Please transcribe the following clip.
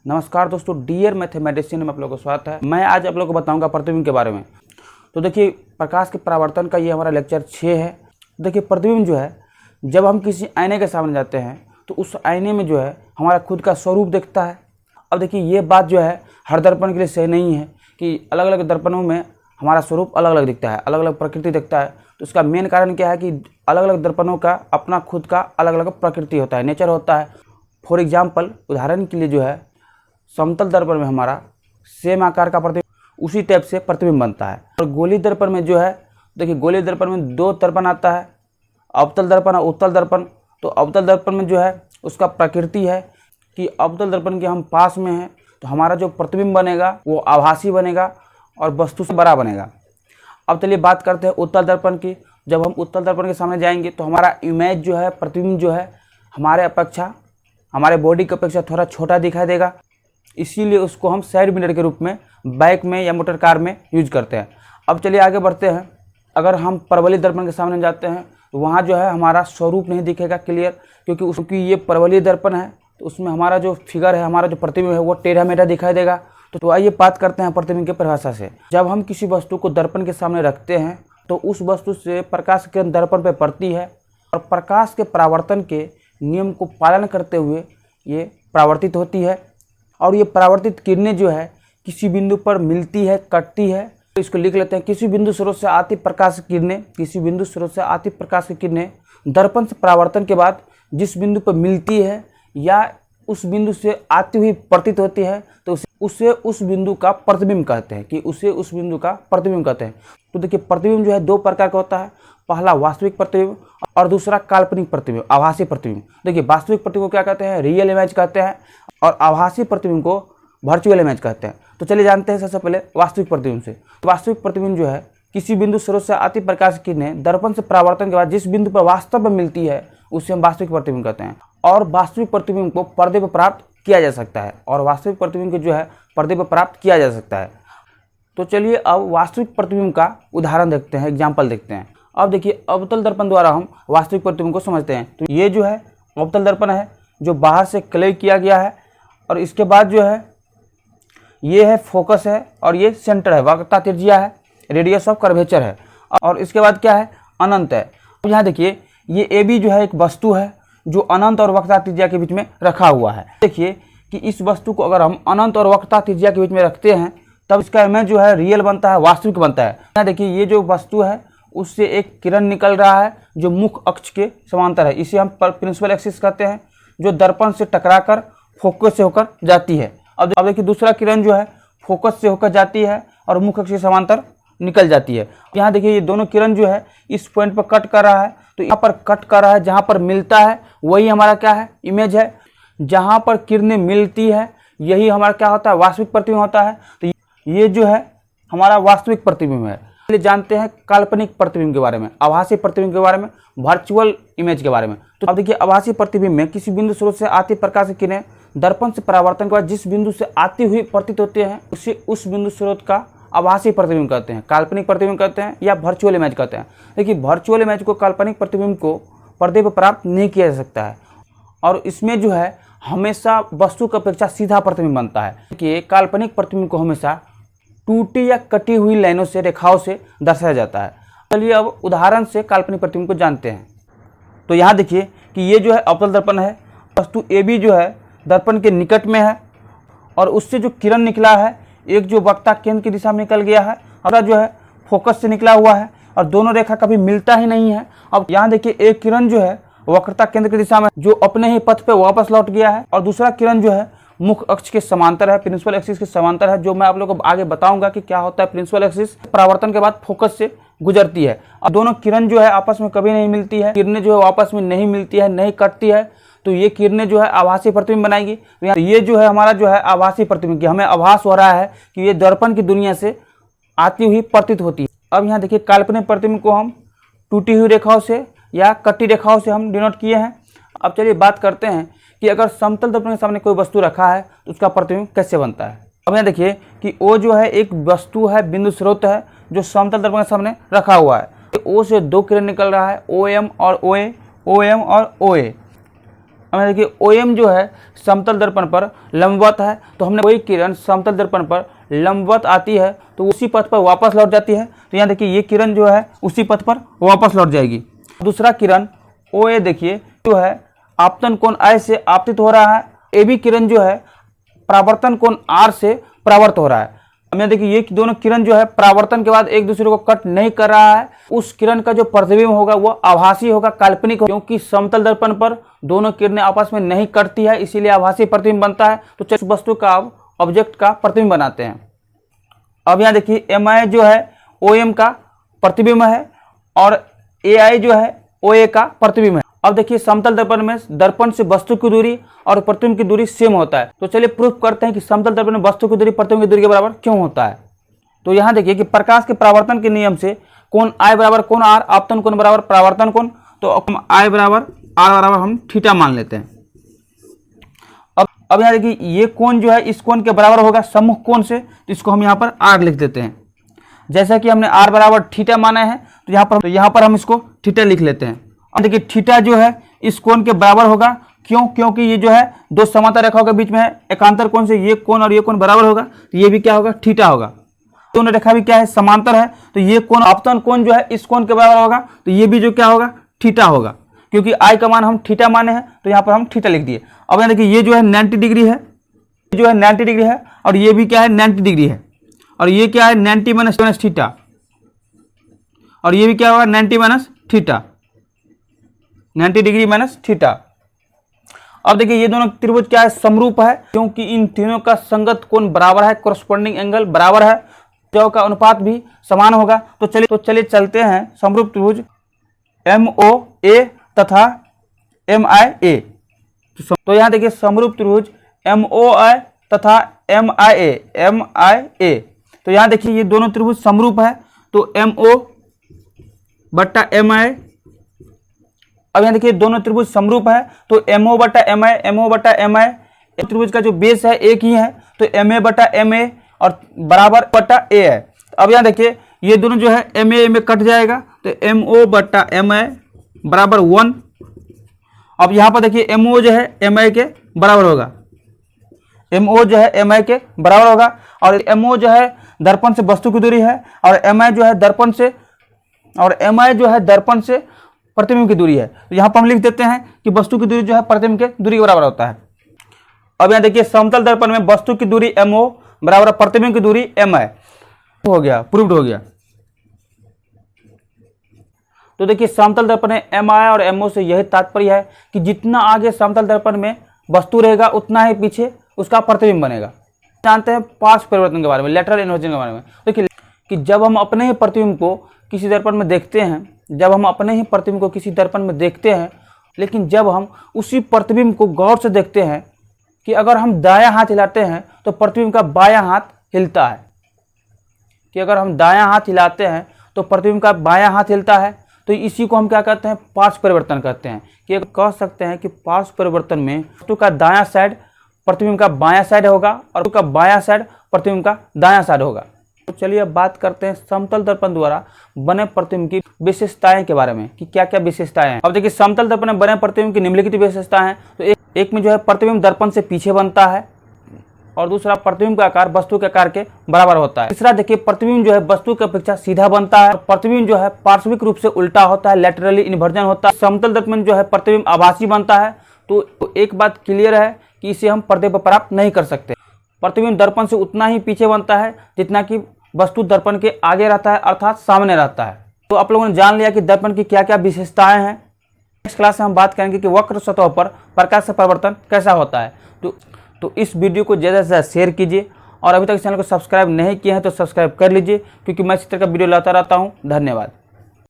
नमस्कार दोस्तों, dear mathematician में आप लोगों का स्वागत है। मैं आज आप लोगों को बताऊंगा प्रतिबिंब के बारे में। तो देखिए, प्रकाश के परावर्तन का ये हमारा लेक्चर 6 है। देखिए, प्रतिबिंब जो है, जब हम किसी आईने के सामने जाते हैं तो उस आईने में जो है हमारा खुद का स्वरूप दिखता है। अब देखिए, ये बात जो है हर दर्पण के लिए सही नहीं है कि अलग अलग दर्पणों में हमारा स्वरूप अलग अलग दिखता है, अलग अलग प्रकृति दिखता है। तो इसका मेन कारण क्या है कि अलग अलग दर्पणों का अपना खुद का अलग अलग प्रकृति होता है, नेचर होता है। फॉर एग्जाम्पल, उदाहरण के लिए जो है समतल दर्पण में हमारा सेम आकार का प्रतिबिंब उसी टाइप से प्रतिबिंब बनता है। और गोलीय दर्पण में जो है, देखिए गोलीय दर्पण में दो दर्पण आता है, अवतल दर्पण और उत्तल दर्पण। तो अवतल दर्पण में जो है उसका प्रकृति है कि अवतल दर्पण के हम पास में हैं तो हमारा जो प्रतिबिंब बनेगा वो आभासी बनेगा और वस्तु से बड़ा बनेगा। अब चलिए बात करते हैं उत्तल दर्पण की। जब हम उत्तल दर्पण के सामने जाएंगे तो हमारा इमेज जो है, प्रतिबिंब जो है हमारे अपेक्षा, हमारे बॉडी की अपेक्षा थोड़ा छोटा दिखाई देगा। इसीलिए उसको हम साइड मिरर के रूप में बाइक में या मोटर कार में यूज करते हैं। अब चलिए आगे बढ़ते हैं। अगर हम परवलयिक दर्पण के सामने जाते हैं तो वहाँ जो है हमारा स्वरूप नहीं दिखेगा क्लियर, क्योंकि ये परवलयिक दर्पण है तो उसमें हमारा जो फिगर है, हमारा जो प्रतिबिंब है वो टेढ़ा मेढ़ा दिखाई देगा। तो आइए बात करते हैं प्रतिबिंब की परिभाषा से। जब हम किसी वस्तु को दर्पण के सामने रखते हैं तो उस वस्तु से प्रकाश की किरण दर्पण पर पड़ती है और प्रकाश के परावर्तन के नियम को पालन करते हुए ये परावर्तित होती है। और ये परावर्तित किरणें जो है किसी बिंदु पर मिलती है, कटती है। तो इसको लिख लेते हैं, किसी बिंदु स्रोत से आती प्रकाश की किरणें, किसी बिंदु स्रोत से आती प्रकाश की किरणें दर्पण से परावर्तन के बाद जिस बिंदु पर मिलती है या उस बिंदु से आती हुई प्रतीत होती है तो उसे उस बिंदु का प्रतिबिंब कहते हैं, कि उसे उस बिंदु का प्रतिबिंब कहते हैं। तो देखिए, प्रतिबिंब जो है दो प्रकार का होता है। पहला वास्तविक प्रतिबिंब और दूसरा काल्पनिक प्रतिबिंब, आभासी प्रतिबिंब। देखिए, वास्तविक प्रतिबिंब को क्या कहते हैं? रियल इमेज कहते हैं। और आभासी प्रतिबिंब को वर्चुअल इमेज कहते हैं। तो चलिए जानते हैं सबसे पहले वास्तविक प्रतिबिंब से। वास्तविक प्रतिबिंब जो है किसी बिंदु स्रोत से आती प्रकाश की किरणें दर्पण से परावर्तन के बाद जिस बिंदु पर वास्तव में मिलती है उसे हम वास्तविक प्रतिबिंब कहते हैं। और वास्तविक प्रतिबिंब को पर्दे पर प्राप्त किया जा सकता है, और वास्तविक प्रतिबिंब को जो है पर्दे पर प्राप्त किया जा सकता है। तो चलिए अब वास्तविक प्रतिबिंब का उदाहरण देखते हैं, एग्जाम्पल देखते हैं। अब देखिए, अवतल दर्पण द्वारा हम वास्तविक प्रतिबिंब को समझते हैं। तो ये जो है अवतल दर्पण है जो बाहर से क्लियर किया गया है, और इसके बाद जो है ये है फोकस है, और ये सेंटर है, वक्रता त्रिज्या है, रेडियस ऑफ कर्वेचर है, और इसके बाद क्या है? अनंत है। अब यहाँ देखिए, ये ए बी जो है एक वस्तु है जो अनंत और वक्रता त्रिज्या के बीच में रखा हुआ है। देखिए कि इस वस्तु को अगर हम अनंत और वक्रता त्रिज्या के बीच में रखते हैं तब इसका इमेज जो है रियल बनता है, वास्तविक बनता है। यहाँ देखिए, ये जो वस्तु है उससे एक किरण निकल रहा है जो मुख्य अक्ष के समांतर है। इसे हम प्रिंसिपल एक्सिस कहते हैं, जो दर्पण से टकराकर फोकस से होकर जाती है। अब देखिए, दूसरा किरण जो है फोकस से होकर जाती है और मुख्य अक्ष के समांतर निकल जाती है। यहाँ देखिए, ये दोनों किरण जो है इस पॉइंट पर कट कर रहा है, तो यहाँ पर कट कर रहा है, जहाँ पर मिलता है वही हमारा क्या है? इमेज है। जहाँ पर किरणें मिलती है यही हमारा क्या होता है? वास्तविक प्रतिबिंब होता है। तो ये जो है हमारा वास्तविक प्रतिबिंब है। चलिए जानते हैं काल्पनिक प्रतिबिंब के बारे में, आभासी प्रतिबिंब के बारे में, वर्चुअल इमेज के बारे में। तो अब देखिए, आभासी प्रतिबिंब में किसी बिंदु स्रोत से आती प्रकाश की किरणें दर्पण से परावर्तन के बाद जिस बिंदु से आती हुई प्रतीत होते हैं उसे उस बिंदु स्रोत का आभासी प्रतिबिंब कहते हैं, काल्पनिक प्रतिबिंब कहते हैं, या वर्चुअल इमेज कहते हैं। देखिए, वर्चुअल इमेज को काल्पनिक प्रतिबिंब को पर्दे पर प्राप्त नहीं किया जा सकता है, और इसमें जो है हमेशा वस्तु की अपेक्षा सीधा प्रतिबिंब बनता है। देखिए, काल्पनिक प्रतिबिंब को हमेशा टूटी या कटी हुई लाइनों से, रेखाओं से दर्शाया जाता है। चलिए अब उदाहरण से काल्पनिक प्रतिबिंब को जानते हैं। तो यहाँ देखिए कि ये जो है अवतल दर्पण है, वस्तु ए बी जो है दर्पण के निकट में है, और उससे जो किरण निकला है एक जो वक्रता केंद्र की दिशा में निकल गया है, और जो है फोकस से निकला हुआ है, और दोनों रेखा कभी मिलता ही नहीं है। अब यहाँ देखिए, एक किरण जो है वक्रता केंद्र की दिशा में जो अपने ही पथ पे वापस लौट गया है, और दूसरा किरण जो है मुख्य अक्ष के समांतर है, प्रिंसिपल एक्सिस के समांतर है, जो मैं आप लोगों को आगे बताऊंगा कि क्या होता है। प्रिंसिपल एक्सिस परावर्तन के बाद फोकस से गुजरती है। अब दोनों किरण जो है आपस में कभी नहीं मिलती है, किरणें जो है आपस में नहीं मिलती है, नहीं कटती है, तो ये किरणें जो है आभासी प्रतिबिंब बनाएगी। तो ये जो है हमारा जो है आभासी प्रतिबिंब, हमें आभास हो रहा है कि ये दर्पण की दुनिया से आती हुई प्रतीत होती है। अब यहाँ देखिए, काल्पनिक प्रतिबिंब को हम टूटी हुई रेखाओं से या कटी रेखाओं से हम डिनोट किए हैं। अब चलिए बात करते हैं कि अगर समतल दर्पण के सामने कोई वस्तु रखा है तो उसका प्रतिबिंब कैसे बनता है। अब यहाँ देखिए कि ओ जो है एक वस्तु है, बिंदु स्रोत है जो समतल दर्पण के सामने रखा हुआ है। ओ से दो किरण निकल रहा है, ओ एम और ओ ए, ओ एम और ओ ए। हमें देखिए OM जो है समतल दर्पण पर लंबवत है, तो हमने कोई किरण समतल दर्पण पर लंबवत आती है तो उसी पथ पर वापस लौट जाती है। तो यहाँ देखिए ये किरण जो है उसी पथ पर वापस लौट जाएगी। दूसरा किरण OA देखिए जो है आपतन कोण I से आपतित हो रहा है, AB किरण जो है परावर्तन कोण R से परावर्त हो रहा है। अब यहाँ देखिए ये दोनों किरण जो है परावर्तन के बाद एक दूसरे को कट नहीं कर रहा है। उस किरण का जो प्रतिबिंब होगा वो आभासी होगा, काल्पनिक होगा, क्योंकि समतल दर्पण पर दोनों किरणें आपस में नहीं कटती है, इसीलिए आभासी प्रतिबिंब बनता है। तो चलिए वस्तु का ऑब्जेक्ट का प्रतिबिंब बनाते हैं। अब यहाँ देखिए MI जो है OM का प्रतिबिंब है और AI जो है OA का प्रतिबिंब है। अब देखिए समतल दर्पण में दर्पण से वस्तु की दूरी और प्रतिबिंब की दूरी सेम होता है। तो चलिए प्रूफ करते हैं कि समतल दर्पण में वस्तु की दूरी प्रतिबिंब की दूरी के बराबर क्यों होता है। तो यहाँ देखिए कि प्रकाश के परावर्तन के नियम से कोण I बराबर कोण R, आपतन कोण बराबर परावर्तन कोण, तो हम I बराबर R बराबर हम थीटा मान लेते हैं। अब यहाँ देखिए ये कोण जो है इस कोण के बराबर होगा सम्मुख कोण से, तो इसको हम यहाँ पर R लिख देते हैं। जैसा कि हमने R बराबर थीटा माना है तो यहाँ पर हम इसको थीटा लिख लेते हैं। अब देखिए थीटा जो है इस कोण के बराबर होगा, क्यों? क्योंकि ये जो है दो समांतर रेखाओं के बीच में है, एकांतर कोण से ये कोण और ये कोण बराबर होगा, तो ये भी क्या होगा? थीटा होगा। दोनों रेखा भी क्या है? समांतर है, तो ये कोण आपतन कोण जो है इस कोण के बराबर होगा, तो ये भी जो क्या होगा? थीटा होगा। क्योंकि I का मान हम थीटा माने हैं तो यहाँ पर हम थीटा लिख दिए। अब यहाँ देखिए ये जो है 90 डिग्री है, जो है 90 डिग्री है, और ये भी क्या है? 90 डिग्री है, और ये क्या है? 90 माइनस थीटा, और ये भी क्या होगा? 90 minus theta, 90 degree minus theta. अब देखिए ये दोनों त्रिभुज क्या है? समरूप है, क्योंकि इन तीनों का संगत कोण बराबर है, कोरस्पोंडिंग एंगल बराबर है, जो का अनुपात भी समान होगा। तो चलिए चलते हैं समरूप त्रिभुज MOA तथा MIA। तो यहाँ देखिए समरूप त्रिभुज MOA तथा MIA। तो यहाँ देखिए ये दोनों त्रिभुज समरूप है, तो MO बट्टा MI। अब यहाँ देखिए दोनों त्रिभुज समरूप है, तो MO बट्टा MI त्रिभुज का जो बेस है एक ही है, तो MA बट्टा MA और बराबर बट्टा A है। अब यहाँ देखिए ये दोनों जो है MA में कट जाएगा, तो MO बट्टा MI बराबर 1। अब यहाँ पर देखिए MO जो है MI के बराबर होगा, MO जो है MI के बराबर होगा, और MO जो है दर्पण से वस्तु की दूरी है, और MI जो है दर्पण से प्रतिबिंब की दूरी है। तो यहाँ पर हम लिख देते हैं कि वस्तु की दूरी जो है प्रतिबिंब के दूरी के बराबर होता है। अब यहाँ देखिए समतल दर्पण में वस्तु की दूरी MO बराबर प्रतिबिंब की दूरी MI हो गया, प्रूव्ड हो गया। तो देखिए समतल दर्पण में MI और MO से यही तात्पर्य है कि जितना आगे समतल दर्पण में वस्तु रहेगा उतना ही पीछे उसका प्रतिबिंब बनेगा। जानते हैं पार्श्व परिवर्तन के बारे में, लेटरल इन्वर्जन के बारे में। देखिए कि जब हम अपने ही प्रतिबिंब को किसी दर्पण में देखते हैं, लेकिन जब हम उसी प्रतिबिंब को गौर से देखते हैं कि अगर हम दायां हाथ हिलाते हैं तो प्रतिबिंब का बायां हाथ हिलता है, तो इसी को हम क्या कहते हैं? पार्श्व परिवर्तन कहते हैं। कि कह सकते हैं कि पार्श्व परिवर्तन में वस्तु का दायां साइड प्रतिबिंब का बायां साइड होगा और वस्तु का बायां साइड प्रतिबिंब का दायां साइड होगा। तो चलिए अब बात करते हैं समतल दर्पण द्वारा बने प्रतिबिंब की विशेषताएं के बारे में कि क्या क्या विशेषताएं हैं। अब देखिए समतल दर्पण में बने प्रतिबिंब की निम्नलिखित विशेषताएं हैं। तो एक में जो है प्रतिबिंब दर्पण से पीछे बनता है, और दूसरा प्रतिबिंब का आकार वस्तु के आकार के बराबर होता है। तीसरा देखिए प्रतिबिंब जो है वस्तु की अपेक्षा सीधा बनता है, और प्रतिबिंब जो है पार्श्विक रूप से उल्टा होता है, लेटरली इन्वर्जन होता है। समतल दर्पण जो है प्रतिबिंब आभासी बनता है। तो एक बात क्लियर है कि इसे हम पर्दे पर प्राप्त नहीं कर सकते। प्रतिबिंब दर्पण से उतना ही पीछे बनता है जितना कि वस्तु दर्पण के आगे रहता है, अर्थात सामने रहता है। तो आप लोगों ने जान लिया कि दर्पण की क्या क्या विशेषताएं हैं। नेक्स्ट क्लास में हम बात करेंगे कि वक्र सतह पर प्रकाश का परिवर्तन कैसा होता है। तो इस वीडियो को ज़्यादा से ज़्यादा शेयर कीजिए, और अभी तक चैनल को सब्सक्राइब नहीं किए हैं तो सब्सक्राइब कर लीजिए, क्योंकि मैं इस तरह का वीडियो लाता रहता हूँ। धन्यवाद।